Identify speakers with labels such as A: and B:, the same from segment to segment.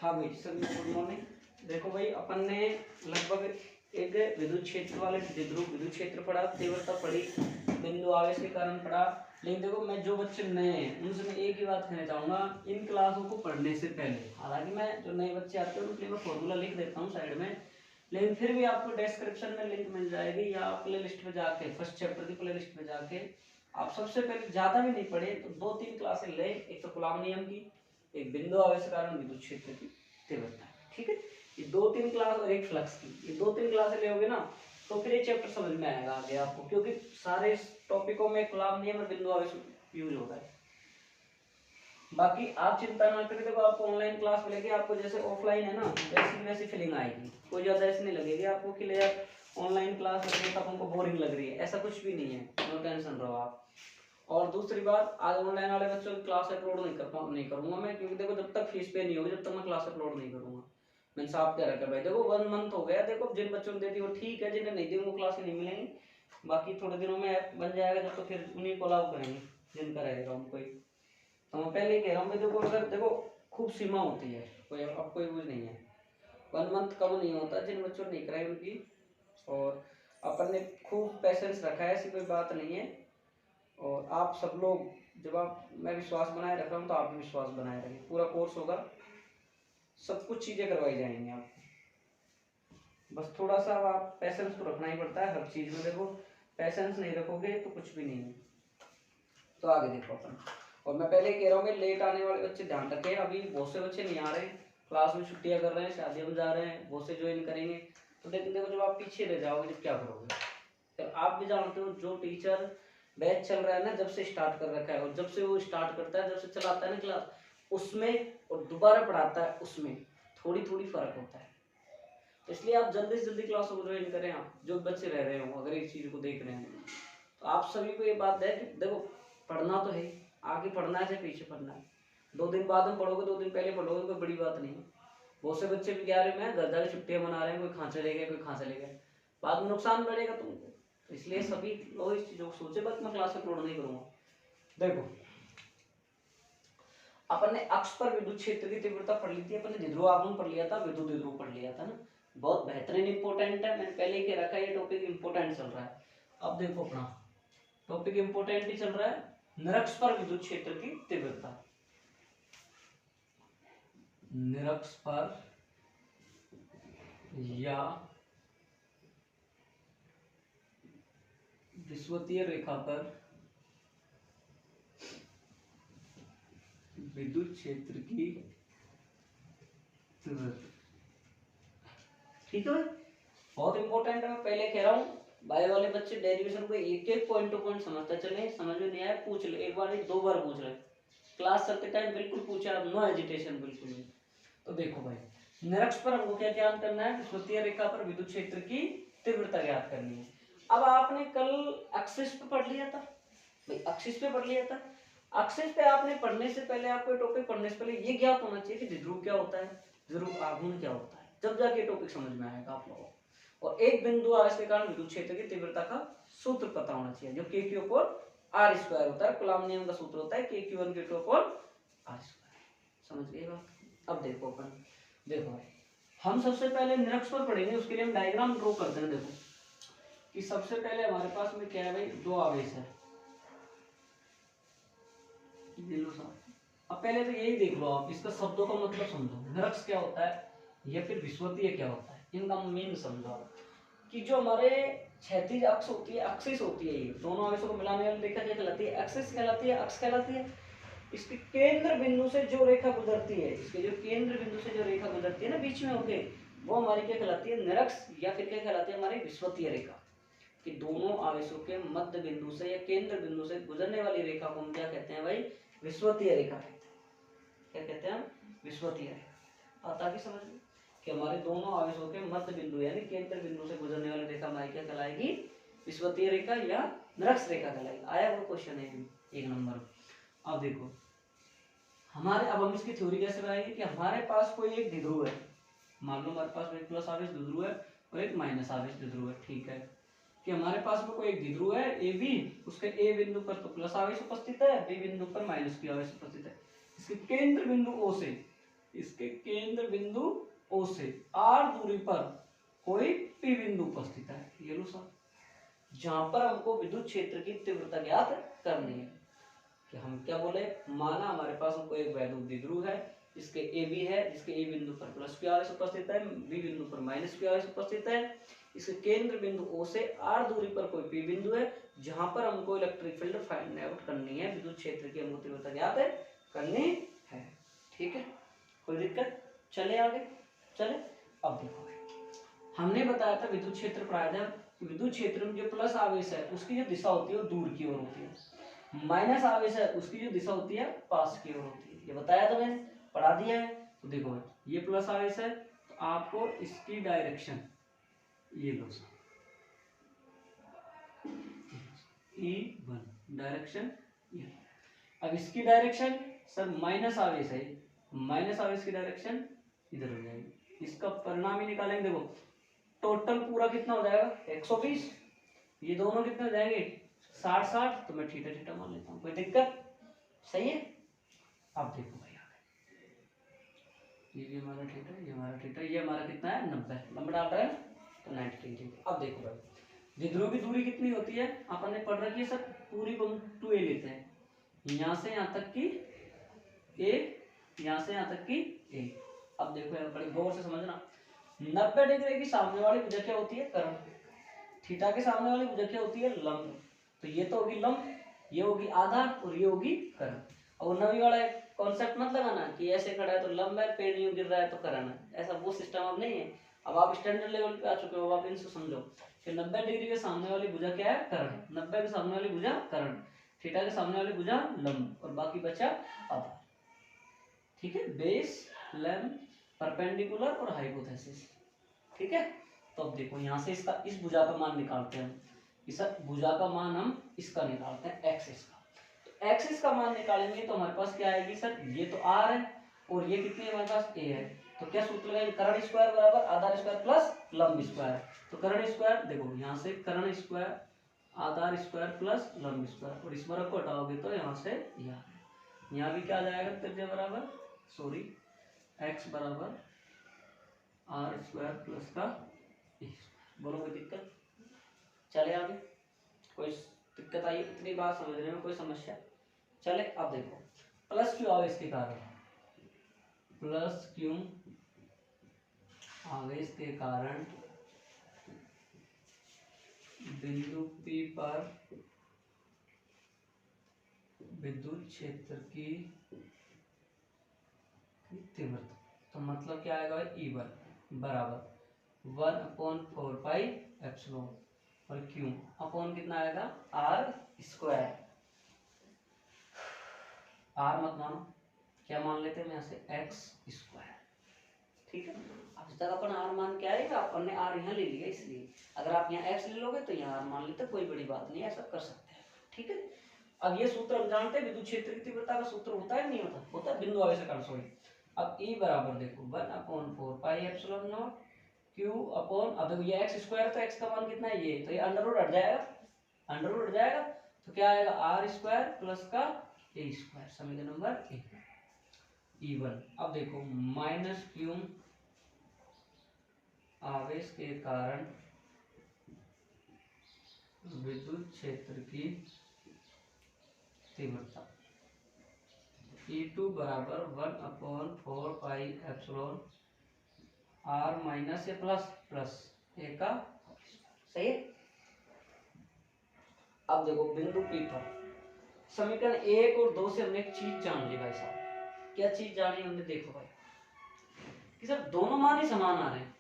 A: हाँ भाई सभी गुड मॉर्निंग। देखो भाई अपन ने लगभग एक विद्युत क्षेत्र वाले द्विध्रुव विद्युत क्षेत्र पढ़ा, तीव्रता पढ़ी, बिंदु आवेश के कारण पढ़ा। लेकिन देखो मैं जो बच्चे नए हैं उनसे मैं एक ही बात कहना चाहूंगा, इन क्लासों को पढ़ने से पहले, हालांकि मैं जो नए बच्चे आते हैं उनके लिए मैं फॉर्मूला लिख देता हूँ साइड में, लेकिन फिर भी आपको डिस्क्रिप्शन में लिंक मिल जाएगी या प्ले लिस्ट में जाके फर्स्ट चैप्टर की प्ले लिस्ट में जाके आप सबसे पहले ज्यादा भी नहीं पढ़े तो 2-3 क्लासें ले, एक तो कूलॉम नियम की, एक बिंदु आवेश के कारण विद्युत क्षेत्र की तीव्रता, ठीक है। ये 2-3 क्लास और एक फ्लक्स की, ये 2-3 क्लासें लेओगे ना तो फिर ये चैप्टर समझ में आएगा आगे आपको, क्योंकि सारे टॉपिकों में कूलॉम नियम और बिंदु आवेश यूज होता है। बाकी आप चिंता ना करें, देखो आपको ऑनलाइन क्लास मिलेगी, आपको जैसे ऑफलाइन है ना वैसी वैसी फीलिंग आएगी, कोई ज्यादा ऐसी नहीं लगेगी आपको कि यार ऑनलाइन क्लास लग रही है तब हमको बोरिंग लग रही है, ऐसा कुछ भी नहीं है, नो टेंशन रहो आप। और दूसरी बात, आज ऑनलाइन वाले बच्चों की क्लास अपलोड नहीं करूंगा मैं, क्योंकि देखो जब तक फीस पे नहीं होगी जब तक मैं क्लास अपलोड नहीं करूंगा। मैंने साफ कह रखा है भाई, देखो 1 मंथ हो गया, देखो जिन बच्चों ने दे दी वो ठीक है, जिन्हें नहीं दी उनको क्लास नहीं मिलेंगी, बाकी थोड़े दिनों में ऐप बन जाएगा जब तो फिर उन्हीं को अलाउ करेंगे जिनका रहेगा उनको ही। तो मैं पहले ही कह रहा हूँ भाई, देखो अगर देखो खूब सीमा होती है, कोई अब कोई यूज नहीं है, 1 मंथ कम नहीं होता, जिन बच्चों ने नहीं कराई उनकी। और अपन ने खूब पैसेंस रखा है, ऐसी कोई बात नहीं है। और आप सब लोग जब आप, मैं विश्वास बनाए रख रहा हूँ तो आप भी विश्वास बनाए रखें, पूरा कोर्स होगा, सब कुछ चीजें करवाई जाएंगी आपको, बस थोड़ा सा आप पैसेंस तो रखना ही पड़ता है हर चीज में, देखो पैसेंस नहीं रखोगे तो कुछ भी नहीं है। तो आगे देखो अपन, और मैं पहले कह रहा हूँ लेट आने वाले बच्चे ध्यान रखें, अभी बहुत से बच्चे नहीं आ रहे, क्लास में छुट्टियां कर रहे हैं, शादियों में जा रहे हैं, बहुत से ज्वाइन करेंगे, तो देखो जब आप पीछे रह जाओगे तो क्या करोगे। फिर आप भी जानते हो जो टीचर बैच चल रहा है ना, जब से स्टार्ट कर रखा है और जब से वो स्टार्ट करता है, जब से चलाता है ना क्लास, उसमें और दोबारा पढ़ाता है उसमें थोड़ी थोड़ी फर्क होता है। इसलिए आप जल्दी से जल्दी क्लासों को ज्वाइन करें, आप जो बच्चे रह रहे हो अगर इस चीज को देख रहे हैं तो आप सभी को ये बात है कि देखो पढ़ना तो है, आगे पढ़ना है चाहे पीछे पढ़ना है, 2 दिन बाद में पढ़ोगे 2 दिन पहले पढ़ोगे कोई बड़ी बात नहीं है। बहुत से बच्चे भी 11वीं में घर जाकर छुट्टियां मना रहे हैं, कोई खांसे ले गए कोई खांसे ले गए, बाद में नुकसान बढ़ेगा तुमको, इसलिए सभी लोग इस चीजों को सोचे, बस मैं क्लास अपलोड नहीं करूंगा। देखो अपन ने अक्ष पर विद्युत क्षेत्र की तीव्रता पढ़ ली थी, अपन ने द्विध्रुव आघूर्ण पढ़ लिया था, विद्युत द्विध्रुव पढ़ लिया था ना, बहुत बेहतरीन इंपॉर्टेंट है, मैंने पहले ही कह रखा है ये टॉपिक इंपॉर्टेंट चल रहा है। अब देखो अपना टॉपिक इंपॉर्टेंट ही चल रहा है, निरक्ष पर विद्युत क्षेत्र की तीव्रता, निरक्ष पर या विषुवतीय रेखा पर विद्युत क्षेत्र की तीव्रता, ठीक है भाई, बहुत इंपॉर्टेंट है। मैं पहले कह रहा हूँ बायो वाले बच्चे डेरिवेशन को एक एक पॉइंट टू पॉइंट समझते चले, समझ में नहीं आया पूछ ले, एक बार नहीं 2 बार पूछ ले, क्लास चलते टाइम बिल्कुल पूछा, नो हेजिटेशन बिल्कुल नहीं। तो देखो भाई निरक्ष पर हमको क्या ज्ञात करना है, विषुवतीय रेखा पर विद्युत क्षेत्र की तीव्रता ज्ञात करनी है। अब आपने कल एक्सिस पे पढ़ लिया था भाई, एक्सिस पे पढ़ लिया था, एक्सिस पे आपने पढ़ने से पहले, आपको टॉपिक पढ़ने से पहले ये ज्ञात होना चाहिए कि द्विध्रुव क्या होता है, द्विध्रुव आघूर्ण क्या होता है, जब जाके टॉपिक समझ में आएगा आप लोगों को। और एक बिंदु आवेश के कारण विद्युत क्षेत्र की तीव्रता का सूत्र पता होना चाहिए, जो के क्यू अपॉन आर स्क्वायर होता है, कूलॉम नियम का सूत्र होता है के Q 1 Q2 upon r square, समझ गए बात। अब देखो अपन, देखो भाई हम सबसे पहले निरक्ष पर पढ़ेंगे, उसके लिए हम डायग्राम ड्रॉ करते हैं। देखो कि सबसे पहले हमारे पास में क्या है भाई, 2 आवेश है, अब पहले तो यही देख लो आप, इसका शब्दों का मतलब समझो, निरक्ष क्या होता है या फिर विषुवतीय क्या होता है, इनका मीन समझो कि जो हमारे क्षैतिज अक्ष होती है, एक्सिस होती है, ये दोनों आवेशों को मिलाने वाली रेखा क्या कहलाती है, एक्सिस कहलाती है, अक्ष कहलाती है। इसके केंद्र बिंदु से जो रेखा गुजरती है, इसके जो केंद्र बिंदु से जो रेखा गुजरती है ना बीच में होके, वो हमारी क्या कहलाती है, निरक्ष, या फिर क्या कहलाती है हमारी विषुवतीय रेखा। कि दोनों आवेशों के मध्य बिंदु से या केंद्र बिंदु से गुजरने वाली रेखा को हम क्या कहते हैं भाई, विषुवतीय रेखा कहते हैं। क्या कहते हैं, विषुवतीय रेखा। और ताकि समझ लो कि हमारे दोनों आवेशों के मध्य बिंदु यानी केंद्र बिंदु से गुजरने वाली रेखा हमारी क्या कहलाएगी, विषुवतीय रेखा या निरक्ष रेखा कहलाएगी। आया वो क्वेश्चन है 1 नंबर। अब देखो हमारे, अब हम इसकी थ्योरी कैसे बनाएंगे कि हमारे पास कोई एक द्विध्रुव है, मान लो हमारे पास एक प्लस आवेश द्विध्रुव है और एक माइनस आवेश द्विध्रुव है, ठीक है, कि हमारे पास में कोई एक द्विध्रुव है ए बी, उसके ए बिंदु पर तो प्लस आवेश उपस्थित है, बी बिंदु पर माइनस की आवेश उपस्थित है, इसके केंद्र बिंदु ओ से इसके केंद्र बिंदु O से R दूरी पर कोई P बिंदु उपस्थित है। ये लो सर, जहां पर हमको विद्युत क्षेत्र की तीव्रता ज्ञात करनी है। कि हम क्या बोले, माना हमारे पास हमको एक वैद्युत द्विध्रुव है, इसके ए बी है, जिसके ए बिंदु पर प्लस क्यू आवेश उपस्थित है, बी बिंदु पर माइनस क्यू आवेश उपस्थित है। इसके केंद्र बिंदु ओ से आर दूरी पर कोई पी बिंदु है, जहां पर हमको इलेक्ट्रिक फील्ड फाइंड आउट करनी है, विद्युत क्षेत्र की हमको तीव्रता ज्ञात करनी है। ठीक है, कोई दिक्कत? चले आगे, चले। अब देखो हमने बताया था विद्युत क्षेत्र पढ़ाया था, विद्युत क्षेत्र में जो प्लस आवेश है उसकी जो दिशा होती है वो दूर की ओर होती है, माइनस आवेश है उसकी जो दिशा होती है पास की ओर होती है। ये बताया था मैंने, पढ़ा दिया है। तो देखो ये प्लस आवेश है तो आपको इसकी डायरेक्शन ये लो E1 डायरेक्शन ये। अब इसकी डायरेक्शन सर माइनस आवेश है, माइनस आवेश की डायरेक्शन इधर हो जाएगी। इसका परिणाम ही निकालेंगे। देखो टोटल पूरा कितना हो जाएगा 120, ये दोनों कितने हो जाएंगे 60-60, तो मैं थीटा थीटा मान लेता हूँ, कोई दिक्कत? सही है। अब देखो भाई ये हमारा थीटा, ये हमारा थीटा, ये हमारा कितना है 90, नंबर डाल रहे हैं तो 90 डिग्री। अब देखो भाई द्विध्रुव की दूरी कितनी होती है अपन ने पढ़ रखी है सर, पूरी को 2a लेते हैं, यहाँ से यहाँ तक की a, यहाँ से यहाँ तक की a। अब देखो यार बड़े गौर से समझना, 90 डिग्री की सामने वाली भुजा क्या होती है कर्ण, थीटा के सामने वाली भुजा क्या होती है लंब। तो ये तो होगी लंब, ये होगी आधार और ये होगी कर्ण। और नवी वाला कॉन्सेप्ट मत लगाना कि ऐसे खड़ा है तो लंब है, पेड़ यूं गिर रहा है तो कर्ण है, ऐसा वो सिस्टम अब नहीं है। अब आप स्टैंडर्ड लेवल पे आ चुके हो, अब इनको समझो कि 90 डिग्री के सामने वाली भुजा क्या है कर्ण, 90 के सामने वाली भुजा कर्ण, थीटा के सामने वाली भुजा लंब और बाकी बचा आधार। ठीक है, बेस, लैम्ब, परपेंडिकुलर और हाइपोथेसिस। ठीक है, तो अब देखो यहाँ से इसका इस भुजा का मान निकालते हैं हम, इस भुजा का मान हम इसका निकालते हैं एक्सिस का। तो एक्सिस का मान निकालेंगे तो हमारे पास क्या आएगी सर, ये तो आर है और ये कितनी है हमारे पास ए है। तो क्या सूत्र लगाएंगे, कर्ण स्क्वायर बराबर आधार स्क्वायर प्लस लंब स्क्वायर। तो कर्ण स्क्वायर देखो यहाँ से कर्ण स्क्वायर आधार स्क्वायर प्लस लंब स्क्वायर, और इस वर्ग को हटाओगे तो यहाँ से यहाँ भी क्या आ जाएगा त्रिज्या बराबर, सॉरी एक्स बराबर आर स्क्वायर प्लस का ए। बोलो कोई दिक्कत? चले आगे, कोई दिक्कत आई? इतनी बात समझने में कोई समस्या? चले अब देखो प्लस क्यू आवेश के कारण, प्लस क्यू आवेश के कारण बिंदु P पर विद्युत क्षेत्र की तीव्रता, तो मतलब क्या आएगा E1 बराबर 1/4 और क्यू अपॉन कितना आएगा आर स्क्वायर। आर मत मानो, क्या मान लेते हैं यहाँ से एक्स स्क्वायर। ठीक है, अब तक अपन आर मान क्या आएगा, अपन ने आर यहाँ ले लिया, इसलिए अगर आप यहाँ एक्स ले लोगे तो यहाँ आर मान लेते, कोई बड़ी बात नहीं, ऐसा कर सकते हैं। ठीक है, अब ये सूत्र हम जानते हैं, विद्युत क्षेत्र की तीव्रता का सूत्र होता है नहीं होता, होता है बिंदु आवेश के कारण। सॉरी, अब E बराबर देखो 1/4 क्यू अपॉन, अब देखो ये एक्स स्क्वायर, तो एक्स का मान कितना है ये, तो ये अंडर रूट हट जाएगा, अंडर रूट हट जाएगा, तो क्या आएगा आर स्क्वायर प्लस का ए स्क्वायर, समीकरण नंबर ए। E1 अब देखो माइनस क्यू आवेश के कारण विद्युत क्षेत्र की तीव्रता E2 बराबर 1/4 R minus A plus plus A का, सही है। अब देखो बिंदु P पर समीकरण 1 और 2 से हमने एक चीज जान ली भाई साहब। क्या चीज जानी हमने, देखो भाई कि सर दोनों मान ही समान आ रहे हैं,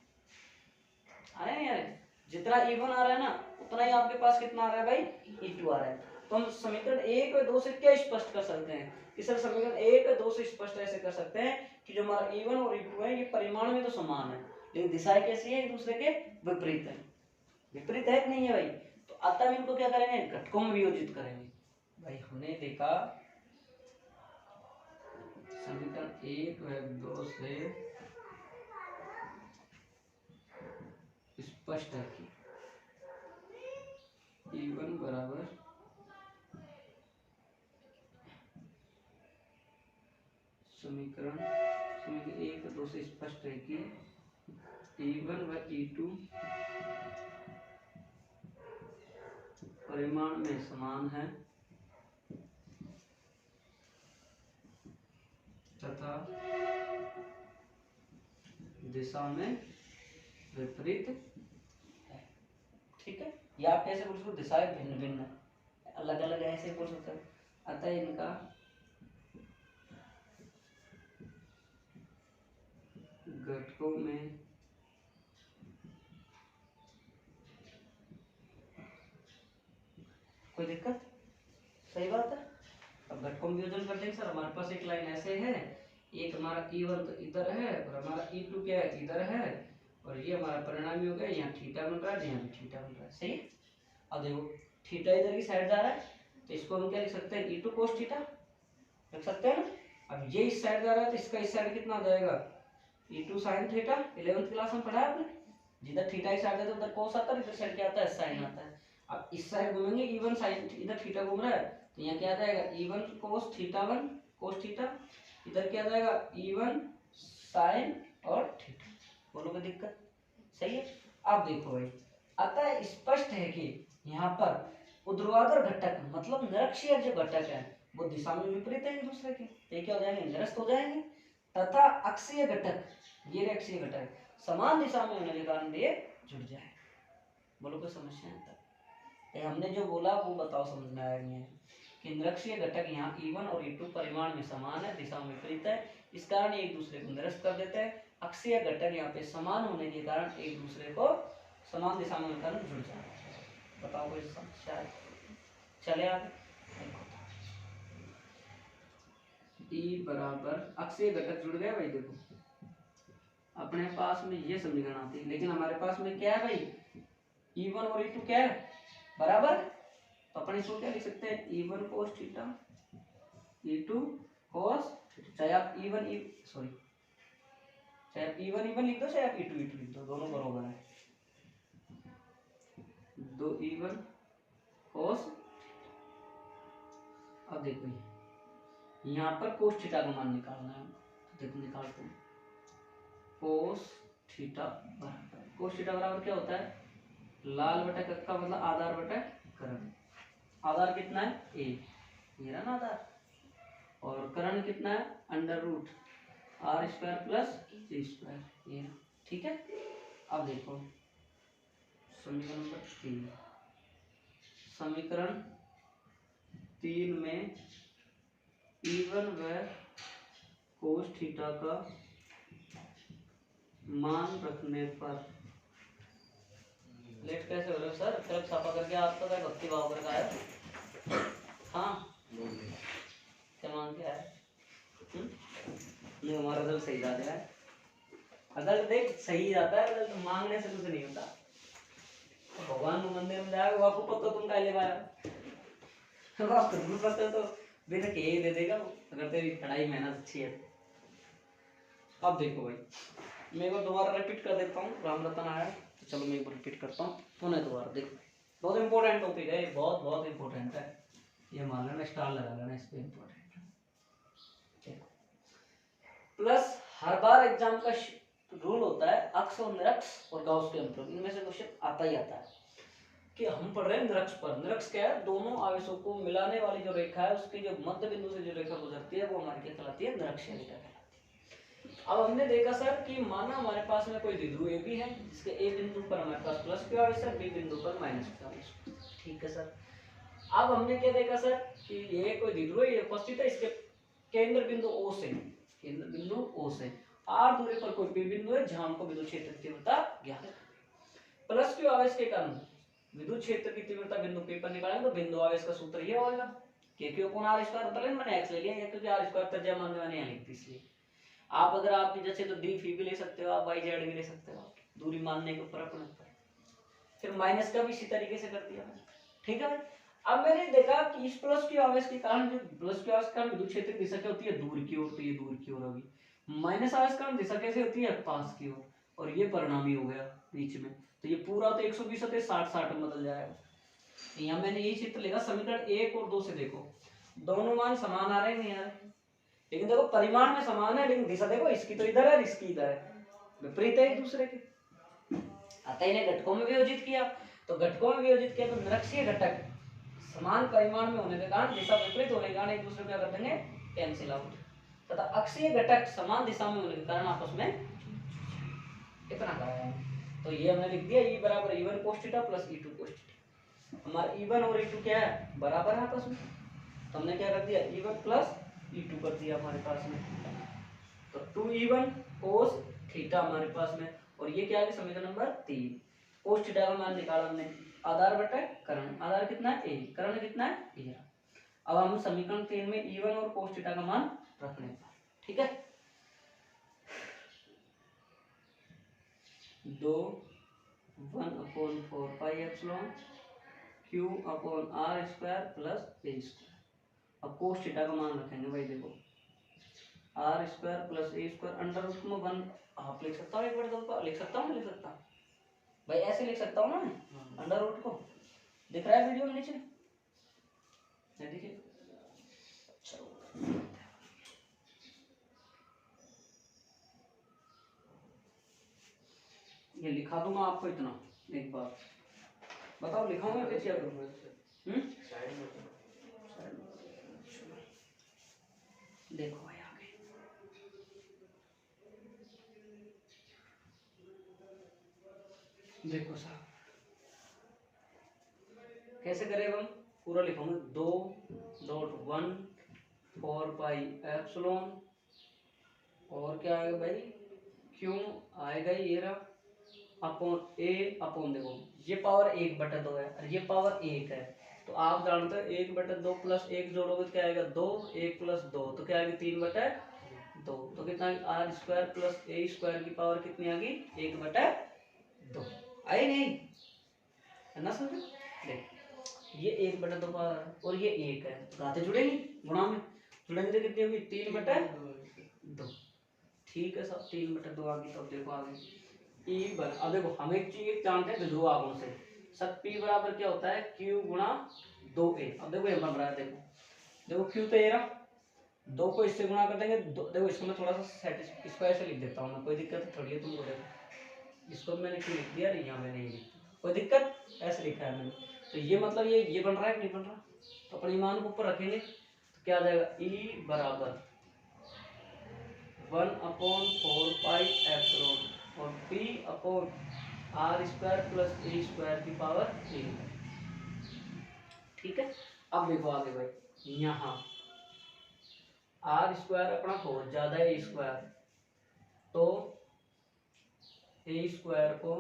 A: आ रहे हैं यार, जितना E1 आ रहा है ना उतना ही आपके पास कितना आ रहा है भाई E2 आ रहा है। तो हम समीकरण 1 और 2 से क्या स्पष्ट कर सकते हैं कि सर समीकरण 1 और 2 से स्पष्ट ऐसे कर सकते हैं कि जो हमारा E1 और E2 है ये परिमाण में तो समान है, लेकिन दिशाएं कैसी है, एक दूसरे के विपरीत है। विपरीत है कि नहीं है भाई, तो अतः हम इनको क्या करेंगे, घटकों में वियोजित करेंगे। भाई हमने देखा समीकरण 1 व 2 से स्पष्ट है कि E1 बराबर समीकरण समीकरण 1 और 2 से स्पष्ट है कि E1 व E2 परिमाण में समान है तथा दिशा में विपरीत है। ठीक है, या आप कैसे बोल सकते हो, दिशाएं भिन्न भिन्न है, अलग अलग ऐसे बोल सकते हैं। अतः इनका घटकों में कोई दिक्कत, सही बात है। अब घटकों में वियोजन कर देंगे सर, हमारे पास एक लाइन ऐसे है, एक हमारा E1 तो इधर है और हमारा E2 क्या है, इधर है, और ये हमारा परिणामी हो गया, यहाँ थीटा बन रहा है, यहाँ भी थीटा बन रहा है, सही है। अब देखो थीटा इधर की साइड जा रहा है, तो इसको हम क्या लिख सकते हैं, E2 cos थीटा लिख सकते हैं ना। अब ये इस साइड जा रहा है, तो इसका इस साइड कितना आ जाएगा, E2 sin theta. 11th class में पढ़ा है आपने, जिधर थीटा इस साइड है तो उधर cos आता है, इधर साइड क्या आता है, sin आता है। अब इस साइड घूमेंगे E1 sin, इधर थीटा घूम रहा है, तो यहाँ क्या आ जाएगा, E1 cos theta 1 cos theta, इधर क्या आ जाएगा, E1 sin और थीटा। बोलो कोई दिक्कत, सही है। अब देखो भाई, अतः स्पष्ट है कि यहाँ पर ऊर्ध्वाधर घटक मतलब निरक्षीय जो घटक है वो दिशा में विपरीत है एक दूसरे के, तो ये क्या हो जाएंगे, निरस्त हो जाएंगे। तथा अक्षीय घटक, ये अक्षीय घटक समान दिशा में होने के कारण ये जुड़ जाए। बोलो कोई समस्या है तक, ये हमने जो बोला वो बताओ समझ में आया नहीं है कि निरक्षीय घटक यहाँ E1 और E2 परिमाण में समान है, दिशा में विपरीत है, इस कारण एक दूसरे को निरस्त कर देते हैं। अक्षीय घटक यहाँ पे समान होने के कारण एक दूसरे को समान दिशा में होने के कारण जुड़ जाते हैं। बताओ कोई समस्या है, चले आगे। E बराबर अक्षीय घटक जुड़ गया भाई, देखो अपने पास में ये समीकरण आती है, लेकिन हमारे पास में क्या है भाई, E1 और E2 क्या है, बराबर, तो अपन इसको क्या लिख सकते हैं, E1 cos theta E2 cos, चाहे आप E1 सॉरी चाहे आप E1 लिख दो, चाहे आप E2 लिख दो, दोनों बराबर है। 2 E1 cos, अब देखो यहाँ पर cos थीटा का मान निकालना है, तो देखो निकालते हैं, cos थीटा बराबर, cos थीटा बराबर क्या होता है, लाल बटा कक्का मतलब आधार बटा करण। आधार कितना है, a, ये रहा ना आधार, और करण कितना है, under root r square plus c square, ये, ठीक है। अब देखो समीकरण नंबर 3, समीकरण 3 में E1 व cos थीटा का मान रखने पर, लेट कैसे हो रहे हो सर, कल छापा करके आपका क्या भक्ति भाव करके आया, हाँ क्या मान क्या है, नहीं हमारा रिजल्ट सही जाता है, अगर देख सही जाता है रिजल्ट, तो मांगने से कुछ नहीं होता। भगवान को मंदिर में जाएगा, वो आपको पता तुम काहे ले पाया, आप खुद पता तो बिना के ही दे देगा अगर तेरी पढ़ाई मेहनत अच्छी है। अब देखो भाई, मैं एक बार दोबारा रिपीट कर देता हूँ, राम रतन आया तो चलो मैं एक बार रिपीट करता हूँ पुनः दोबारा। देखो बहुत इंपॉर्टेंट टॉपिक है, बहुत बहुत इंपॉर्टेंट है, ये मान लेना, स्टार लगा लेना इस पे, इंपॉर्टेंट है। प्लस हर बार एग्जाम का रूल होता है अक्ष और निरक्ष और गाउस के अंतर, इनमें से क्वेश्चन आता ही आता है कि हम पढ़ रहे हैं निरक्ष पर। निरक्ष क्या है, दोनों आवेशों को मिलाने वाली जो रेखा है उसके जो मध्य बिंदु से जो रेखा गुजरती है वो हमारी क्या कहलाती है, निरक्षीय रेखा कहलाती है। अब हमने देखा सर कि माना हमारे पास में कोई द्विध्रुव ए भी है, जिसके ए बिंदु पर हमारे पास प्लस क्यू आवेश है, बी बिंदु पर माइनस क्यू आवेश, ठीक है सर। अब हमने क्या देखा सर कि ये कोई द्विध्रुव ये उपस्थित है, इसके केंद्र बिंदु O से, केंद्र बिंदु O से r दूरी पर कोई p बिंदु है जहां हमको विद्युत क्षेत्र की तीव्रता ज्ञात है। प्लस क्यू आवेश के कारण विद्युत क्षेत्र की तीव्रता बिंदु P पर निकालेंगे तो बिंदु आवेश का सूत्र ये होगा कि क्यू अपॉन r स्क्वायर, होता है मैंने x ले लिया क्योंकि r स्क्वायर त्रिज्या मान मैंने यहाँ लिख दी, इसलिए आप अगर आप जैसे तो d फी भी ले सकते हो, आप y z भी ले सकते हो, दूरी मानने के ऊपर अपने ऊपर। फिर माइनस का भी इसी तरीके से कर दिया, ठीक है। अब मैंने देखा कि इस प्लस क्यू आवेश के कारण, जो प्लस क्यू आवेश के कारण विद्युत क्षेत्र की दिशा क्या होती है, दूर की ओर, तो ये दूर की ओर होगी। माइनस आवेश के कारण दिशा कैसे होती है, पास की ओर, और ये परिणामी हो गया बीच में, तो ये पूरा तो 120 होते 60-60 में बदल जाएगा। यहाँ मैंने यही चित्र लेगा, समीकरण 1 और 2 से देखो दोनों मान समान आ रहे हैं, नहीं आ रहे, लेकिन देखो परिमाण में समान है, लेकिन दिशा देखो इसकी तो इधर है, इसकी इधर है, विपरीत है एक दूसरे के। अतः इन्हें घटकों में वियोजित किया, तो घटकों में वियोजित किया तो निरक्षीय घटक समान परिमाण में होने के कारण, दिशा विपरीत होने के कारण एक दूसरे को क्या कर देंगे, कैंसिल आउट। तथा अक्षीय घटक समान दिशा में होने के कारण आपस में इतना कराया है। तो ये हमने लिख दिया E बराबर E1 cos theta plus E2 cos theta. हमारा E1 और E2 क्या है, बराबर है आपस में, तो हमने क्या कर दिया, E1 प्लस E2 कर दिया हमारे पास में। तो 2E1 cos थीटा हमारे पास में, और ये क्या है, समीकरण नंबर 3। cos थीटा का मान निकाला हमने, आधार बटा करण, आधार कितना है a, करण कितना है a। अब हम समीकरण 3 में E1 और cos थीटा का मान रखने का, ठीक है। 2 1/4 pi epsilon q upon r square plus a square. अब cos थीटा का मान रखेंगे भाई, देखो r square plus a square, under root में 1 हाफ लिख सकता हूँ, 1/2 लिख सकता हूँ, नहीं लिख सकता भाई, ऐसे लिख सकता हूँ ना मैं, अंडर रूट को दिख रहा है वीडियो में नीचे, देखिए। ये लिखा दूंगा आपको इतना, एक बार बताओ लिखाऊंगा कैसे क्या करूंगा, देखो भाई आगे देखो साहब कैसे करेगा, हम पूरा लिखूंगा, 2.1/4 पाई एप्सिलॉन, और क्या आएगा भाई, क्यों आएगा ये रहा, अपॉन ए अपॉन, देखो ये पावर 1/2 है और ये पावर 1 है, तो आप जानते हो 1/2 प्लस 1 जोड़ोगे तो क्या आएगा 2, 1 प्लस 2 तो क्या आएगी 3/2, तो कितना r square plus a square की पावर कितनी आ गई 1/2, आई नहीं है ना, समझो। देख ये 1/2 पावर और ये 1 है, तो घाते जुड़ेंगी, गुणा में जुड़ेंगे तो कितनी होगी 3/2, ठीक है सब 3/2 आ गई। तो देखो आगे ई बन, अब देखो हम एक चीज जानते हैं विध्रुव आघूर्ण से, सब P बराबर क्या होता है Q गुणा 2A। अब देखो ये बन रहा है, देखो देखो Q तो ये रहा, 2 को इससे गुणा कर देंगे, देखो इसको मैं थोड़ा सा इसको ऐसे लिख देता हूँ, कोई दिक्कत थोड़ी है तुमको, देखो इसको मैंने क्यों लिख दिया, यहाँ मैंने नहीं लिखा, कोई दिक्कत, ऐसे लिखा है मैंने, तो ये मतलब ये बन रहा है कि नहीं बन रहा, तो अपने मान को ऊपर रखेंगे तो क्या आ जाएगा E बराबर 1/4 पाई एप्सिलॉन और P upon r square plus a square की पावर 3, ठीक है। अब देखो आगे भाई, यहाँ आर स्क्वायर अपना बहुत ज्यादा है ए स्क्वायर, तो ए स्क्वायर को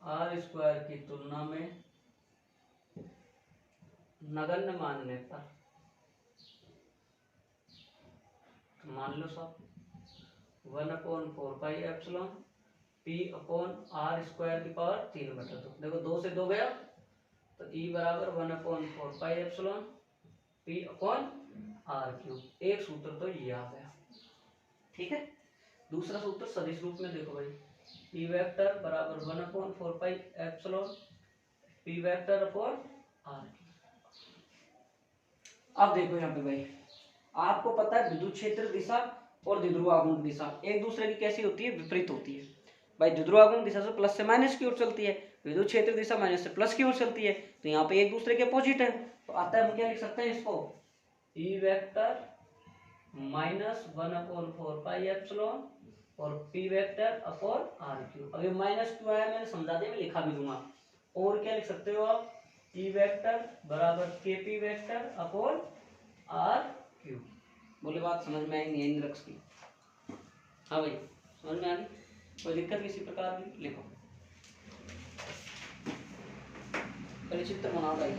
A: आर स्क्वायर की तुलना में नगण्य मानने पर, मान लो सब 1/4 pi epsilon P upon r square की पावर 3/2, देखो 2 से 2 गया तो E बराबर 1/4 pi epsilon P upon are cube, एक सूत्र तो ये आ गया, ठीक है। दूसरा सूत्र सदिश रूप में देखो भाई, E वेक्टर बराबर 1/4 pi epsilon P vector upon are cube. अब देखो यहाँ पे भाई, आपको पता है विद्युत क्षेत्र दिशा और द्विध्रुव आघूर्ण दिशा एक दूसरे की कैसी होती है, विपरीत होती है भाई। द्विध्रुव आघूर्ण दिशा से प्लस से माइनस की ओर चलती है, विद्युत क्षेत्र दिशा माइनस से प्लस की ओर चलती है, तो यहाँ पे एक दूसरे के अपोजिट है, तो अतः हम क्या लिख सकते हैं इसको, E vector minus 1/4 pi epsilon और P vector upon are cube. अब ये माइनस क्यों आया मैंने समझा दिया, मैं लिखा भी दूंगा, और क्या लिख सकते हो आप, ई वेक्टर बराबर K P vector upon are cube. बोले बात समझ में आई नहीं रक्स की, हाँ भाई समझ में आ गई, कोई दिक्कत किसी प्रकार की, लिखो पहले चित्र बना भाई,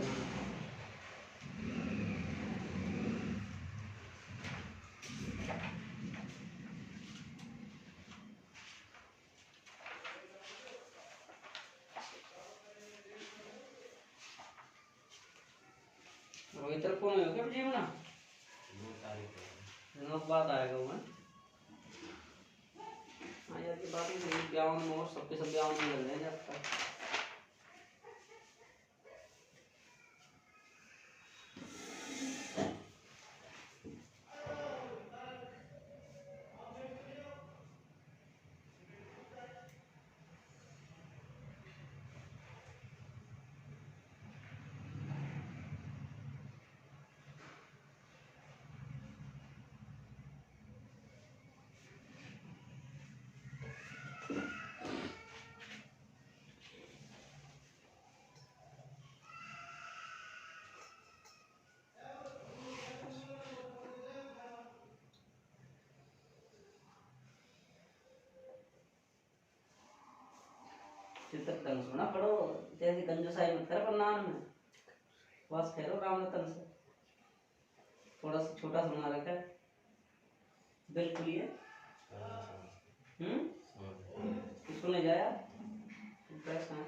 A: रोहित कौन है क्या बजे बना बाद आएगा वो, हाँ यार की बात नहीं, ब्याह में और सबके सब ब्याह में लग रहे हैं आपका। चित्र ढंग से ना पढ़ो, जैसे कंजूसाई मत कर नाम में, बस कह राम रतन से थोड़ा सा छोटा सा बना रखा है बिल्कुल ये। इसको ले जाया प्रेस कहाँ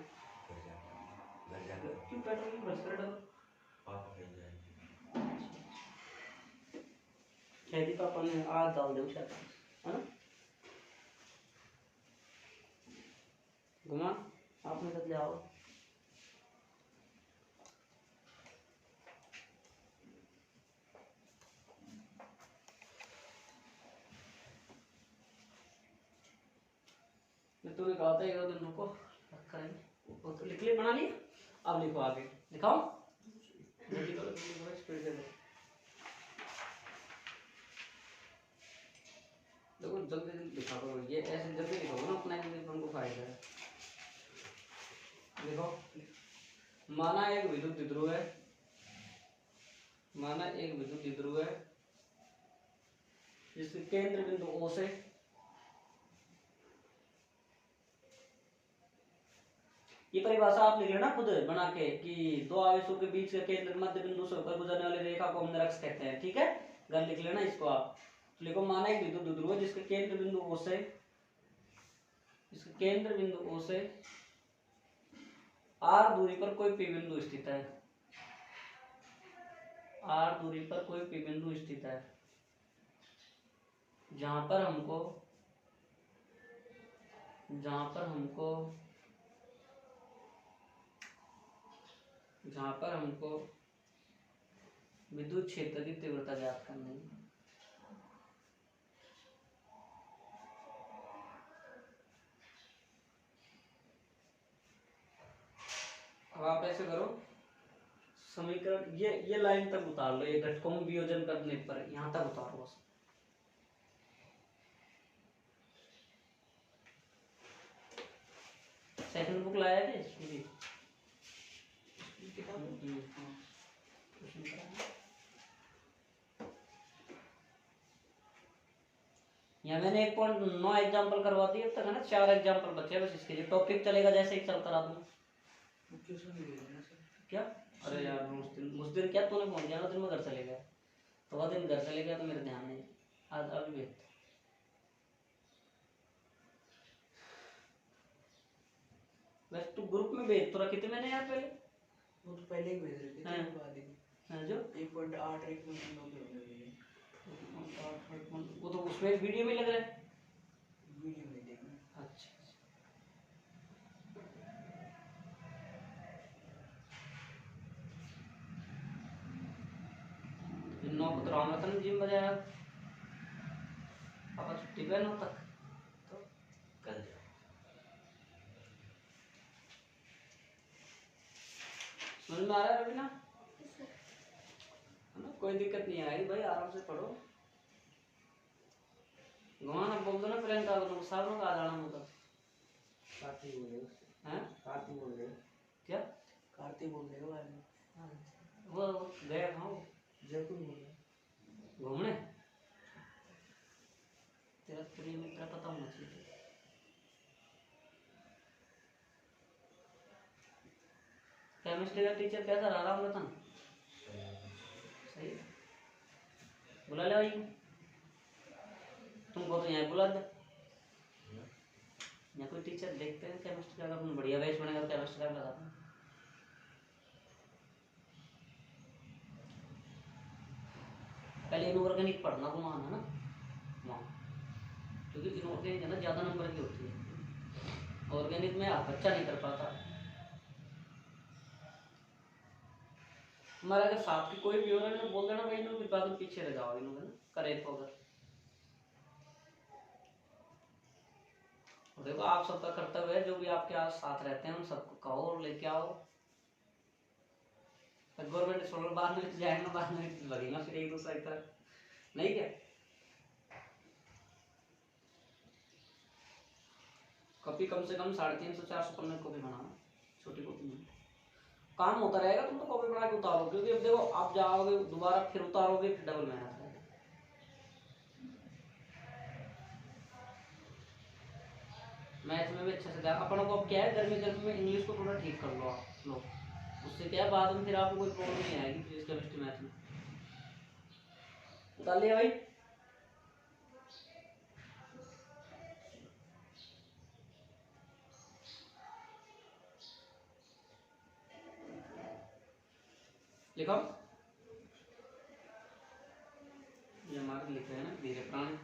A: क्यों पेट्रोल की बस कर डालो खेती पापा ने आज डाल दो शायद है ना घुमा आपने कब ले आओ तूने कहा था एक दो दिन रुको करेंगे वो तो लिख ले बना लिया अब लिखो आगे दिखाओ जल्दी करो स्पीड से देखो जल्दी जल्दी लिखा करो ये ऐसे जल्दी लिखोगे ना अपना जल्दी को फायदा है। देखो माना एक विद्युत द्विध्रुव है, माना एक विद्युत द्विध्रुव है जिसके केंद्र बिंदु O से ये परिभाषा आप लिख लेना खुद बना के कि दो आवेशों के बीच के केंद्र मध्य बिंदु से होकर गुजरने वाली रेखा को हम निरक्ष कहते हैं। ठीक है घर लिख लेना इसको आप तो लिखो माना एक विद्युत द्विध्रुव है जिसके केंद्र बिंदु O से, इसके केंद्र बिंदु O से r दूरी पर कोई p बिंदु स्थित है, r दूरी पर कोई p बिंदु स्थित है जहां पर हमको विद्युत क्षेत्र की तीव्रता ज्ञात करनी है। अब आप ऐसे करो समीकरण ये लाइन तक उतार लो, ये घटकों में वियोजन करने पर यहां तक उतारो बस। सेकंड बुक लाया थे इसकी यहाँ मैंने 1.9 एग्जाम्पल करवा दिए अब तक है ना, 4 एग्जाम्पल बचे बस इसके लिए टॉपिक चलेगा जैसे ही चलता रहा दूँ क्या। अरे यार उस दिन क्या तूने फोन किया ना दिन में घर चले गया तो वह दिन घर चले गया तो मेरे ध्यान नहीं आज अभी भेज वैसे तू ग्रुप में भेज तो रखी थी मैंने यार पहले
B: वो तो पहले ही भेज रहे थे बाद में
A: जो
B: 1.8 1.9
A: वो तो उसमें वीडियो में लग रहा है
B: वीडियो में देखना।
A: अच्छा 9 को तो राम रतन जिम बजाया पापा छुट्टी पे 9 तक
B: तो कल जाओ
A: समझ में आ रहा है रवि ना कोई दिक्कत नहीं आएगी भाई आराम से पढ़ो घुमाना बोल दो ना प्रियंका को साहब आ जाना मतलब
B: कार्ती बोल रहे
A: हैं
B: कार्ती बोल रहे
A: क्या
B: कार्ती बोल रहे हो बाद में
A: वो गया कहाँ
B: जयपुर बोल रहे
A: घूमने तेरा प्रिय मित्र पता होना चाहिए केमिस्ट्री का टीचर कैसा रहा राम रतन सही बुला ले भाई तुमको तो यहाँ बुला दे या कोई टीचर देखते हैं केमिस्ट्री का अगर बढ़िया बैच बनेगा तो केमिस्ट्री का लगा पहले इनऑर्गेनिक पढ़ना को माना ना वहाँ क्योंकि इनऑर्गेनिक है ना ज़्यादा नंबर की होती है ऑर्गेनिक में आप बच्चा नहीं कर पाता हमारा अगर साथ की कोई भी हो रहा है बोल देना भाई इन्होंने बाद में पीछे रह जाओ इन्होंने करे तो अगर देखो आप सबका कर्तव्य है जो भी आपके आस साथ रहते हैं उन सबको कहो और लेके आओ गवर्नमेंट छोड़ बाद में जाएगा बाद में लगेगा फिर एक दूसरा की तरफ नहीं क्या कॉपी कम से कम 350-400 पन्ने कॉपी बनाना छोटी कॉपी में काम होता रहेगा तुम तो कॉपी बना के उतारो क्योंकि अब देखो आप जाओगे दोबारा फिर उतारोगे फिर डबल मेहनत है मैथ में भी अच्छा से ध्यान अपन को। अब क्या है, गर्मी गर्मी में इंग्लिश को थोड़ा ठीक कर लो आप लोग, उससे क्या है बाद में फिर आपको कोई प्रॉब्लम नहीं आएगी फिजिक्स केमिस्ट्री मैथ में। उतार लिया भाई। लिखो, ये हमारे लिखे हैं ना धीरे प्राण।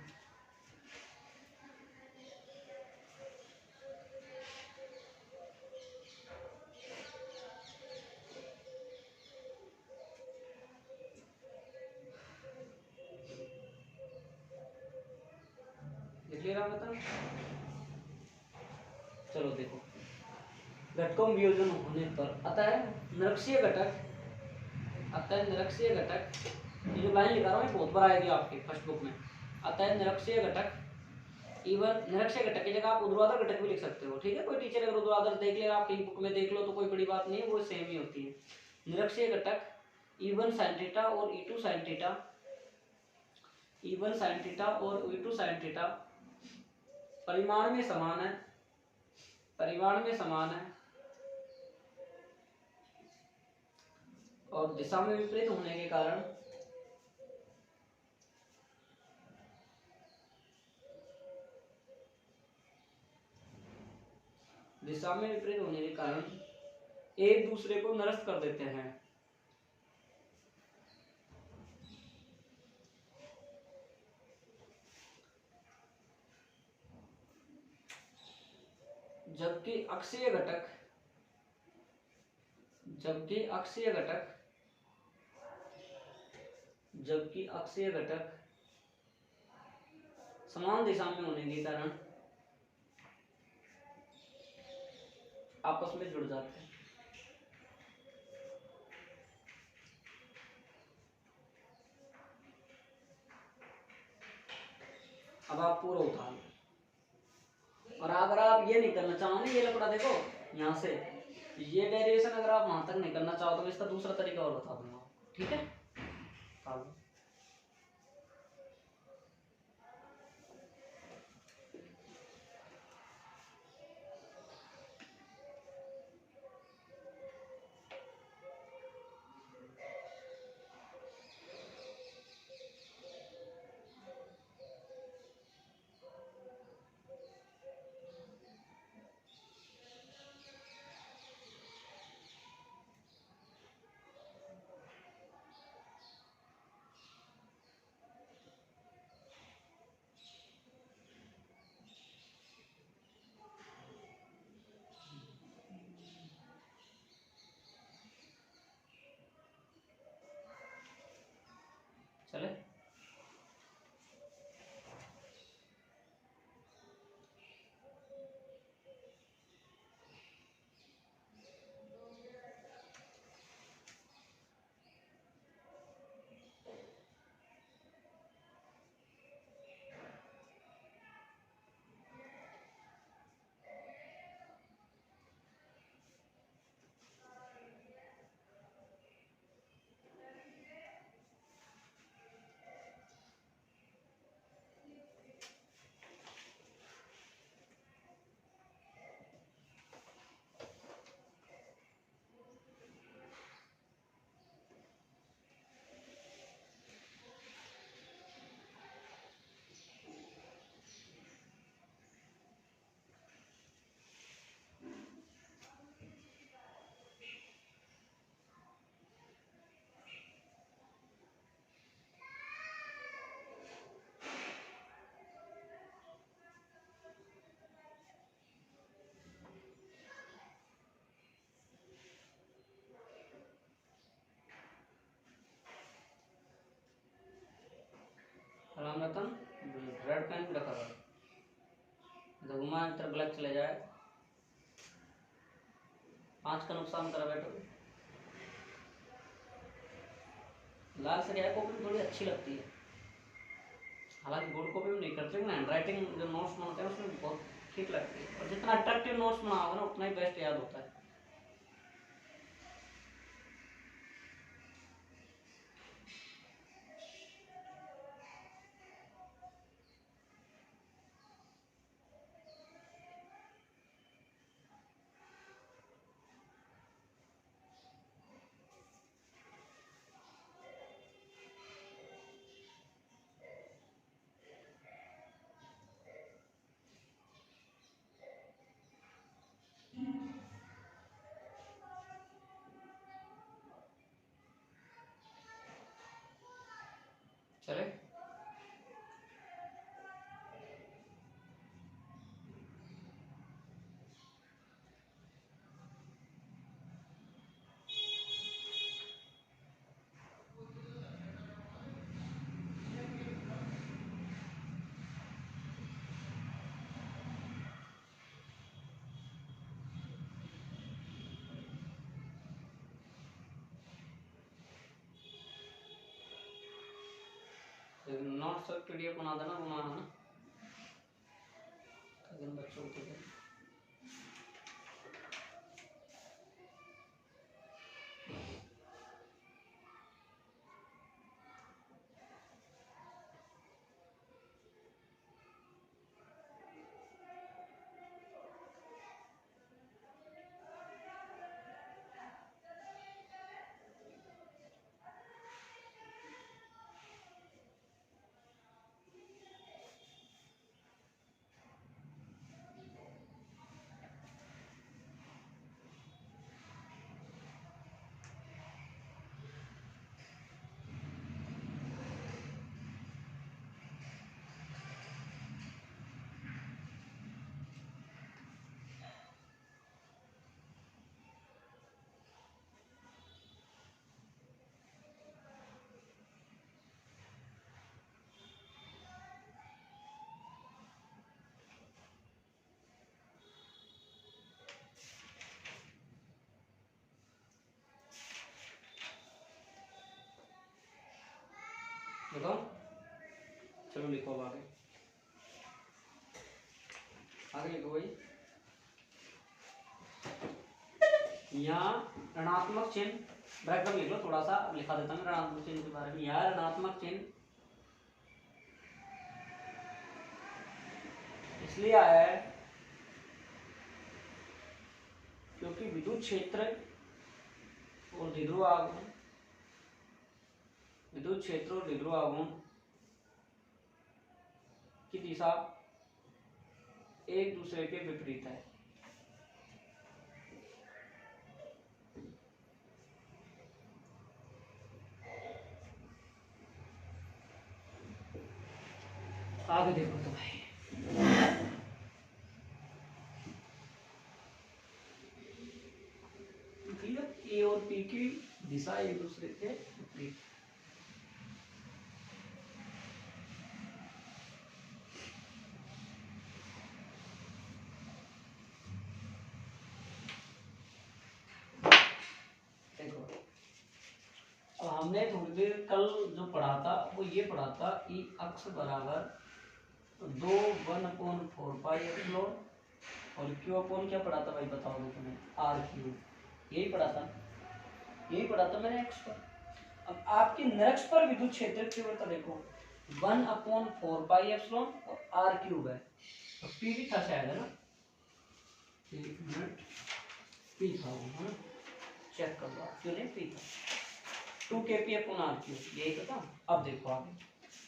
A: लिख लिया बता। चलो देखो, घटकों में वियोजन होने पर आता है निरक्षीय घटक, आता है निरक्षीय घटक। ये जो लाइन लिखा रहा हूँ ये बहुत बार आएगी आपके फर्स्ट बुक में। आता है निरक्षीय घटक, इवन निरक्षीय घटक की जगह आप ऊर्ध्वाधर घटक भी लिख सकते हो, ठीक है। कोई टीचर अगर ऊर्ध्वाधर देख ले, आप कहीं बुक में देख लो तो कोई बड़ी बात नहीं है, वो सेम ही होती है। निरक्षीय घटक E1 sin थीटा और E2 sin theta, E1 sin theta और E2 sin थीटा परिमाण में समान है, परिमाण में समान है और दिशा में विपरीत होने के कारण दिशा में विपरीत होने के कारण एक दूसरे को निरस्त कर देते हैं। जबकि अक्षीय घटक, जबकि अक्षीय घटक, जबकि अक्षीय घटक समान दिशा में होने के कारण आपस में जुड़ जाते हैं। अब आप पूरा उठा लो, और अगर आप ये नहीं करना चाहो ना, ये लपड़ा देखो यहाँ से, ये डेरिवेशन अगर आप वहां तक नहीं करना चाहो तो मैं इसका दूसरा तरीका और बता दूंगा, ठीक है। चले, राम रतन रेड पेन भी रखा था, घुमा तरफ ब्लैक चले जाए, 5 का नुकसान करा बैठो। लाल से क्या है, कॉपी थोड़ी अच्छी लगती है, हालांकि बोर्ड कॉपी में नहीं करते, लेकिन हैंडराइटिंग जो नोट्स बनाते हैं उसमें बहुत ठीक लगती है, और जितना अट्रैक्टिव नोट्स बनाओगे ना उतना ही बेस्ट याद होता है। नोट सब पीडीएफ बना देना, बनाना ना बच्चों को। बताओ, चलो लिखो अब आगे, आगे लिखो भाई। यहाँ ऋणात्मक चिन्ह ब्रैकेट लिख लो, थोड़ा सा लिखा देता हूँ ऋणात्मक चिन्ह के बारे में। यहाँ ऋणात्मक चिन्ह इसलिए आया है क्योंकि विद्युत क्षेत्र और द्विध्रुव आघूर्ण, विद्युत क्षेत्र और द्विध्रुव आघूर्ण की दिशा एक दूसरे के विपरीत है। आगे देखो तो भाई, ए और पी की दिशा एक दूसरे के विपरीत। अब हमने थोड़ी देर कल जो पढ़ा था वो ये पढ़ा था ई अक्ष बराबर 2 1/4 पाई एप्सिलॉन और क्यू अपॉन क्या पढ़ा था भाई, बताओ दो तुम्हें, आर क्यू, यही पढ़ा था, यही पढ़ा था मैंने अक्ष पर। अब आपकी निरक्ष पर विद्युत क्षेत्र की तीव्रता देखो 1/4 पाई एप्सिलॉन और आर क्यूब है, तो पी भी था शायद, है ना, एक मिनट, पी था वो, है ना, चेक कर लो, क्यों नहीं पी था, 2 kPa अपॉन आर क्यूब, यही तो था। अब देखो आगे,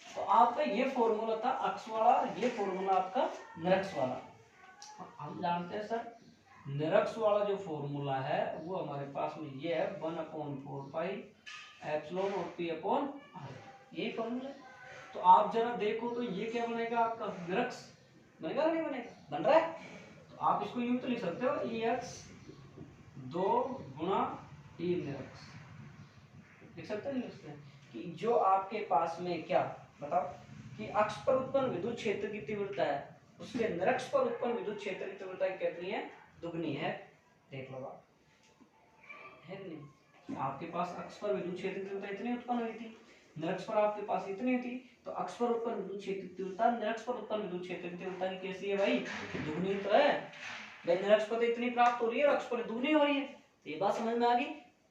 A: तो आपका ये फॉर्मूला था अक्ष वाला, ये फॉर्मूला आपका निरक्ष वाला। हम जानते हैं सर निरक्ष वाला जो फॉर्मूला है वो हमारे पास में ये है 1/4 पाई एप्सिलॉन और पी अपॉन आर, यही फॉर्मूला है। तो आप जरा देखो तो ये क्या बनेगा आपका निरक्ष, बनेगा नहीं बनेगा, बन रहा है। तो आप इसको यूं तो लिख सकते हो ई एक्स 2 गुणा ई निरक्ष, लिख सकते हैं, लिख सकते हैं कि जो आपके पास में क्या बताओ कि अक्ष पर उत्पन्न विद्युत क्षेत्र की तीव्रता है उसके निरक्ष पर उत्पन्न विद्युत क्षेत्र की तीव्रता कितनी है, दुगनी है। देख लो आप, है नहीं, आपके पास अक्ष पर विद्युत क्षेत्र की तीव्रता इतनी उत्पन्न हुई थी, निरक्ष पर आपके पास इतनी थी, तो अक्ष पर उत्पन्न विद्युत क्षेत्र की तीव्रता निरक्ष पर उत्पन्न विद्युत क्षेत्र की तीव्रता की कैसी है भाई, दुगनी तो है भाई, निरक्ष पर इतनी प्राप्त हो रही है और अक्ष पर दुगनी हो रही है। ये बात समझ में आ गई।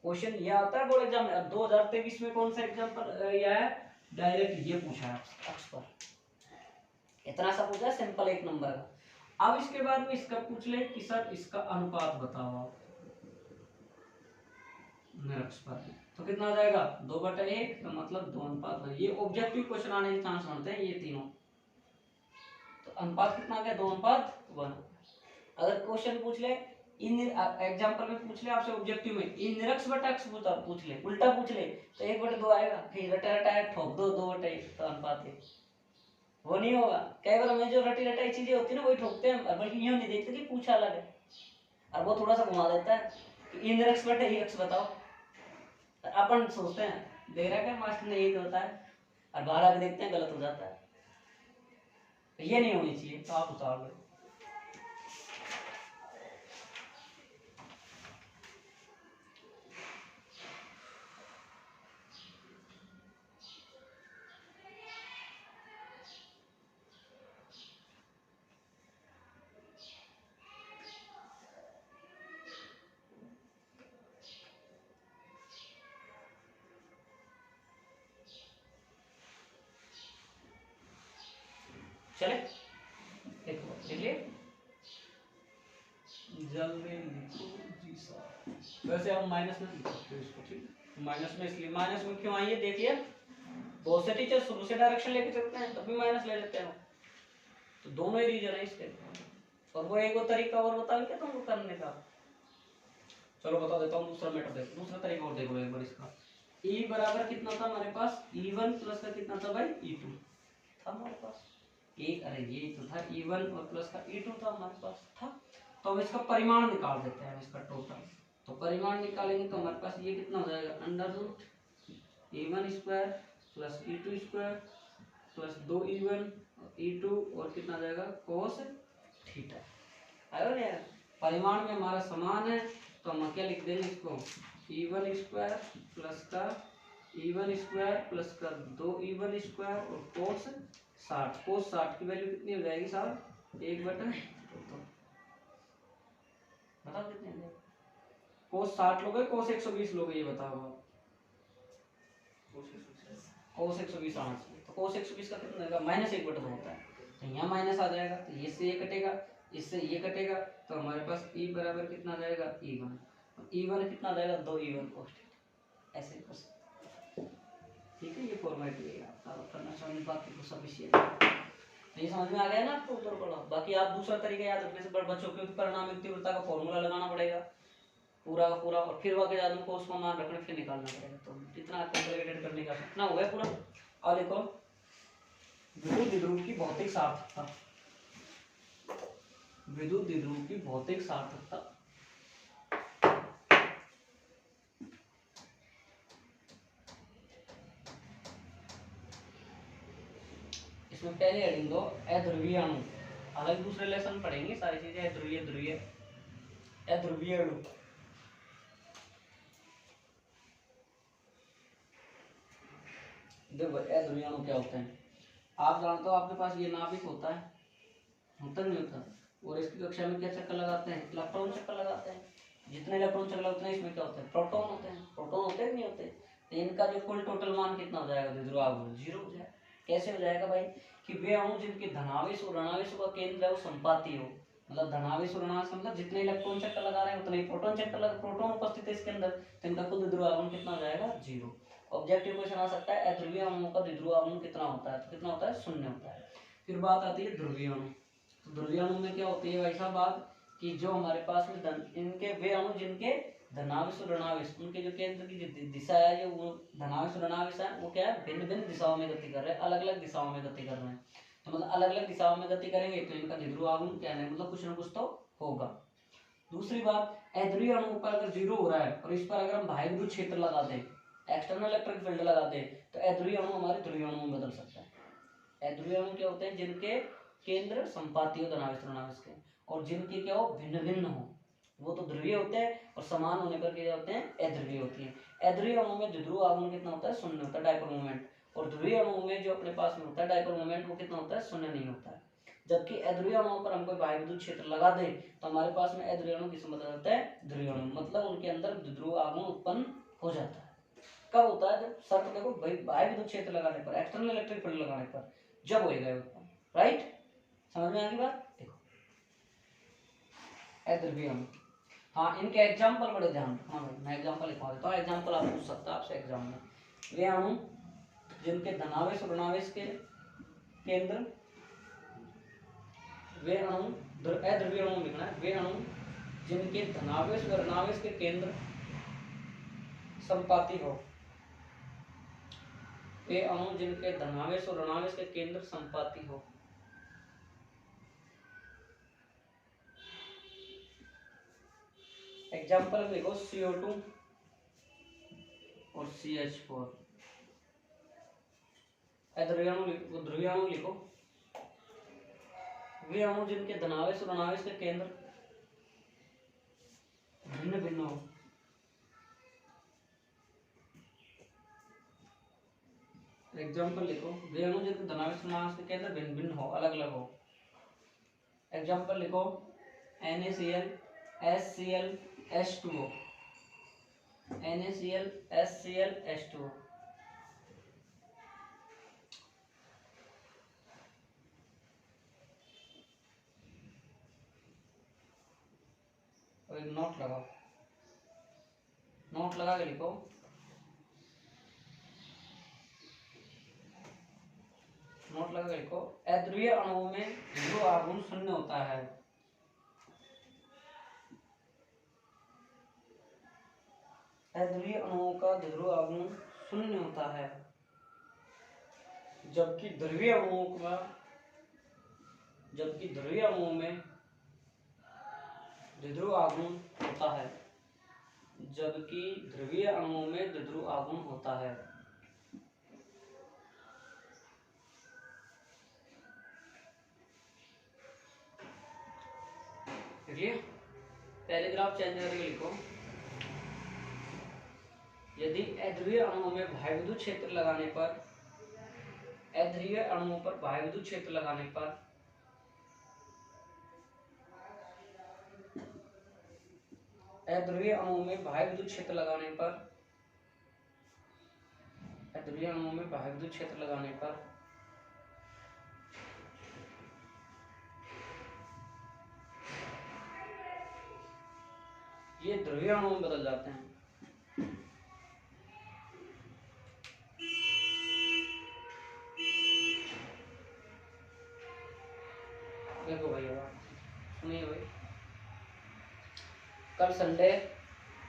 A: क्वेश्चन ये आता है बोर्ड एग्जाम में। अब 2023 में कौन सा एग्जाम्पल यह है, डायरेक्ट ये पूछा है अक्ष पर, इतना सा पूछा है सिंपल 1 नंबर का। अब इसके बाद में इसका पूछ ले कि सर इसका अनुपात बताओ आप निरक्ष पर, तो कितना आ जाएगा 2/1, तो मतलब 2:1। ये ऑब्जेक्टिव क्वेश्चन आने के चांस बनते हैं ये तीनों। तो अनुपात कितना आ गया 2:1। अगर क्वेश्चन पूछ ले इन एग्जांपल में पूछ ले आपसे ऑब्जेक्टिव में इन निरक्ष बटा अक्ष पूछ ले, उल्टा पूछ ले तो 1/2 आएगा, फिर रटा रटाया ठोक दो 2/1, तो अनुपात है वो नहीं होगा। कई बार हमें जो रटी रटाई चीजें होती है ना वही ठोकते हैं, बल्कि यूं नहीं देखते कि पूछा अलग है, और वो थोड़ा सा घुमा देता है कि इन निरक्ष बटा ही अक्ष बताओ, अपन सोचते हैं दे रहा है मास्टर ने यही तो होता है, और बाहर आके देखते हैं गलत हो जाता है। ये नहीं होनी चाहिए, तो आप उतार लो। चले देखो चलिए जल्दी लिखो जी साहब। वैसे हम माइनस में लिख सकते हैं इसको, ठीक माइनस में इसलिए माइनस में क्यों आई है देखिए, बहुत से टीचर शुरू से डायरेक्शन लेके चलते हैं तभी माइनस ले लेते हैं, तो दोनों ही रीजन है इसके। और वो एक तरीका और बताऊं क्या तुमको करने का, चलो बता देता हूँ दूसरा मैटर देखो, दूसरा तरीका और देखो एक बार इसका। E बराबर कितना था हमारे पास, E1 प्लस का कितना था भाई, E2 था हमारे पास एक, अरे ये तो था E1 और प्लस का E2 था हमारे पास था। तो अब इसका परिमाण निकाल देते हैं इसका टोटल। तो परिमाण निकालेंगे तो हमारे पास ये कितना हो जाएगा, under root E1 square plus E2 square plus 2E1 E2 और कितना जाएगा कोस थीटा। आया ना यार, परिमाण में हमारा समान है तो हम क्या लिख देंगे इसको, E1 स्क्वायर प्लस का E1 स्क्वायर प्लस का 2E1 स्क्वायर और कोस 60। कोस 60 की वैल्यू कितनी हो जाएगी साहब, 1/, बताओ कितनी हो जाएगी, कोस 60 लोगे कोस 120 लोगे, ये बताओ आप, कोस 120 आना चाहिए, तो कोस 120 का कितना होगा, -1/2 होता है, तो यहाँ माइनस आ जाएगा, तो ये से ये कटेगा, इससे ये कटेगा, तो हमारे पास E बराबर कितना जाएगा, E1, E1 कितना जाएगा 2E1 कोस थीटा, ऐसे कर सकते, ठीक है। ये फॉर्मेट है आपका करना चाहिए, बाकी तो सब इसी है। तो ये समझ में आ गया ना आपको, उत्तर पड़ा। बाकी आप दूसरा तरीका याद रखने से बच्चों के परिणाम तीव्रता का फॉर्मूला लगाना पड़ेगा पूरा का पूरा, और फिर वाके बाद में कोस को मान रखने फिर निकालना पड़ेगा, तो इतना कॉम्प्लिकेटेड करने का इतना हो गया पूरा। और देखो विद्युत द्विध्रुव की भौतिक सार्थकता, विद्युत द्विध्रुव की भौतिक सार्थकता, इसमें पहले हेडिंग दो अध्रुवीय अणु, अलग दूसरे लेसन पढ़ेंगे सारी चीजें, अध्रुवीय ध्रुवीय अध्रुवीय अणु। देखो अध्रुवीय अणु क्या होते हैं, आप जानते हो आपके पास ये नाभिक होता है नहीं होता, और इसकी कक्षा में क्या चक्कर लगाते हैं, इलेक्ट्रॉन चक्कर लगाते हैं, जितने इलेक्ट्रॉन चक्कर लगते हैं इसमें क्या होता है, प्रोटॉन होते हैं, प्रोटॉन होते हैं नहीं होते, तो इनका जो कुल टोटल मान कितना हो जाएगा, द्विध्रुव आघूर्ण 0 हो जाएगा। कैसे हो जाएगा भाई, कि वे अणु जिनके धनावेश और ऋणावेश का केंद्र है वो संपाती हो, मतलब धनावेश और ऋणावेश मतलब जितने इलेक्ट्रॉन चक्कर लगा रहे हैं उतने ही प्रोटॉन चक्कर लगा, प्रोटॉन उपस्थित है इसके अंदर, तो इनका कुल द्विध्रुव आघूर्ण कितना हो जाएगा, 0। ऑब्जेक्टिव क्वेश्चन आ सकता है अध्रुवीय अणुओं का द्विध्रुव आघूर्ण कितना होता है, तो कितना होता है, 0 होता है। फिर बात आती है ध्रुवीय अणु, तो ध्रुवीय अणु में क्या होती है भाई साहब बात, कि जो हमारे पास में इनके वे अणु जिनके धनावेश और ऋणावेश, उनके जो केंद्र की जो दिशा है, जो धनावेश और ऋणावेश है वो क्या है, भिन्न भिन्न दिशाओं में गति कर रहे हैं, अलग अलग दिशाओं में गति कर रहे हैं, तो मतलब अलग अलग दिशाओं में गति करेंगे तो इनका द्विध्रुव आघूर्ण क्या है, मतलब कुछ ना कुछ तो होगा। दूसरी बात, अध्रुवीय अणु पर अगर 0 हो रहा है और इस पर अगर हम बाह्य विद्युत क्षेत्र लगा दें, एक्सटर्नल इलेक्ट्रिक फील्ड लगा दें, तो अध्रुवीय अणु हमारे ध्रुवीय अणु में बदल सकता है। अध्रुवीय अणु क्या होते हैं, जिनके केंद्र संपाती हो धनावेश ऋणावेश के, और जिनके क्या हो, भिन्न भिन्न हो, वो तो ध्रुवीय होते हैं, और समान होने पर क्या होते हैं, अध्रुवीय होती है। अध्रुवीय अणु में द्विध्रुव आघूर्ण कितना होता है, 0 होता है, डायपोल मोमेंट, और ध्रुवीय अणु में जो अपने पास में होता है डायपोल मोमेंट वो कितना होता है, 0 नहीं होता है। जबकि अध्रुवीय अणुओं पर हम कोई बाह्य विद्युत क्षेत्र लगा दें तो हमारे पास में अध्रुवीय अणु किस बदल जाता है, ध्रुवीय अणु, मतलब उनके अंदर द्विध्रुव आघूर्ण उत्पन्न हो जाता है। कब होता है, जब शर्त देखो भाई बाह्य विद्युत क्षेत्र लगाने पर, एक्सटर्नल इलेक्ट्रिक फील्ड लगाने पर जब होएगा उत्पन्न, राइट, समझ में आ गई बात। देखो अध्रुवीय अणु, हाँ इनके एग्जाम्पल बड़े ध्यान रखना भाई, मैं एग्जाम्पल लिखवा देता हूँ, एग्जाम्पल आप पूछ सकता है आपसे एग्जाम में। वे अणु जिनके धनावेश और ऋणावेश के केंद्र, वे अणु अध्रुवीय अणु लिखना है, वे अणु जिनके धनावेश और ऋणावेश के केंद्र संपाती हो, वे अणु जिनके धनावेश और ऋणावेश के केंद्र संपाती हो। एग्जाम्पल लिखो CO2 और CH4। ध्रुवीय अणु लिखो, वे अणु जिनके धनावेश और ऋणावेश के केंद्र भिन्न भिन्न हो। एग्जाम्पल लिखो, वे अणु जिनके धनावेश और ऋणावेश के केंद्र भिन्न भिन्न हो, अलग अलग हो। एग्जाम्पल लिखो NaCl HCl H2O, NaCl HCl H2O। तो एक नोट लगाओ, नोट लगा के लिखो। नोट लगा के लिखो, अध्रुवीय अणुओं में ध्रुव आघूर्ण शून्य होता है। अध्रुवीय अणुओं का ध्रुव आघूर्ण शून्य होता है, जबकि ध्रुवीय अणुओं में द्विध्रुव आघूर्ण होता है। जबकि ध्रुवीय अणुओं में द्विध्रुव आघूर्ण होता है। पैराग्राफ चेंज करके लिखो। यदि अध्रुवीय अणुओं में बाह्य विद्युत क्षेत्र लगाने पर, अध्रुवीय अणुओं पर बाह्य विद्युत क्षेत्र लगाने पर अध्रुवीय अणुओं में बाह्य विद्युत क्षेत्र लगाने पर, अध्रुवीय अणुओं में बाह्य विद्युत क्षेत्र लगाने पर ये ध्रुवीय अणुओं में बदल जाते हैं। देखो भाई, सुनिए भाई, कल संडे है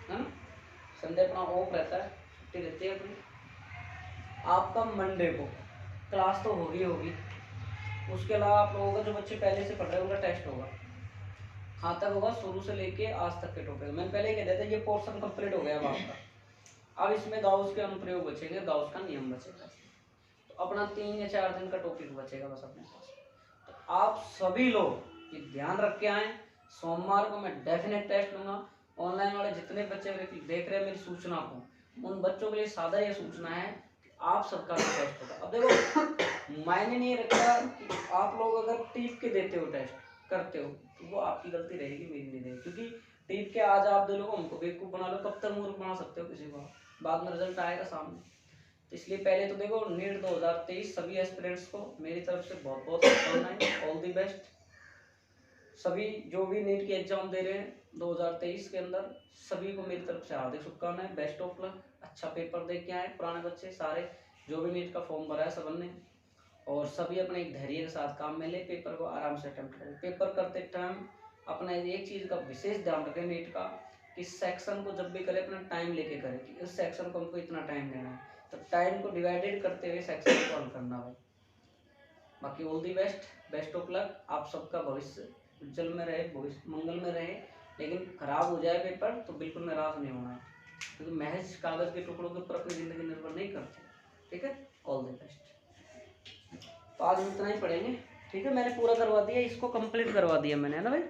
A: ना, संडे अपना ऑफ रहता है, छुट्टी रहती है अपनी। आपका मंडे को क्लास तो होगी, उसके अलावा आप लोगों का जो बच्चे पहले से पढ़ रहे हैं उनका टेस्ट होगा। हाँ तक होगा, शुरू से लेके आज तक के टॉपिक। मैंने पहले कह दिया था ये पोर्शन कंप्लीट हो गया अब आपका। अब इसमें गाउस के अनुप्रयोग बचेंगे, गाउस का नियम बचेगा। तो अपना 3 या 4 दिन का टॉपिक बचेगा बस अपने पास। तो आप सभी लोग ये ध्यान रख के आए, सोमवार को मैं डेफिनेट टेस्ट लूंगा। ऑनलाइन वाले जितने बच्चे देख रहे हैं मेरी सूचना को, उन बच्चों के लिए सादा ये सूचना है कि आप सबका टेस्ट होगा। अब देखो, मायने नहीं रखता कि आप लोग अगर टीप के देते हो टेस्ट करते हो तो वो आपकी गलती रहेगी, मेरी नहीं रहेगी। क्योंकि टीप के आज आप दे लो, हमको बेवकूफ बना लो, कब तक मूर्ख बना सकते हो किसी को, बाद में रिजल्ट आएगा सामने। तो इसलिए पहले तो देखो, नीट 2023 सभी एस्पिरेंट्स को मेरी तरफ से बहुत बहुत शुभकामनाएं, ऑल द बेस्ट। सभी जो भी नीट की एग्जाम दे रहे हैं 2023 के अंदर, सभी को मेरी तरफ से हार्दिक शुभकामनाएं, बेस्ट ऑफ लक। अच्छा पेपर दे के आए पुराने बच्चे सारे, जो भी नीट का फॉर्म भरा है सबने, और सभी अपने एक धैर्य के साथ काम में ले, पेपर को आराम से अटेम्प्ट करें। पेपर करते टाइम अपना एक चीज़ का विशेष ध्यान रखें नीट का, कि सेक्शन को जब भी करें अपना टाइम लेके करें, कि इस सेक्शन को हमको इतना टाइम देना है, तो टाइम को डिवाइडेड करते हुए सेक्शन को हल करना है। बाकी all the best, best of luck. आप सबका भविष्य उज्जवल में रहे, भविष्य मंगल में रहे। लेकिन खराब हो जाए पेपर तो बिल्कुल निराश नहीं होना है, क्योंकि महज कागज के टुकड़ों के ऊपर अपनी जिंदगी निर्भर नहीं करती। ठीक है, ऑल द बेस्ट। तो आज इतना ही पढ़ेंगे, ठीक है। मैंने पूरा करवा दिया, इसको कंप्लीट करवा दिया मैंने, है ना भाई।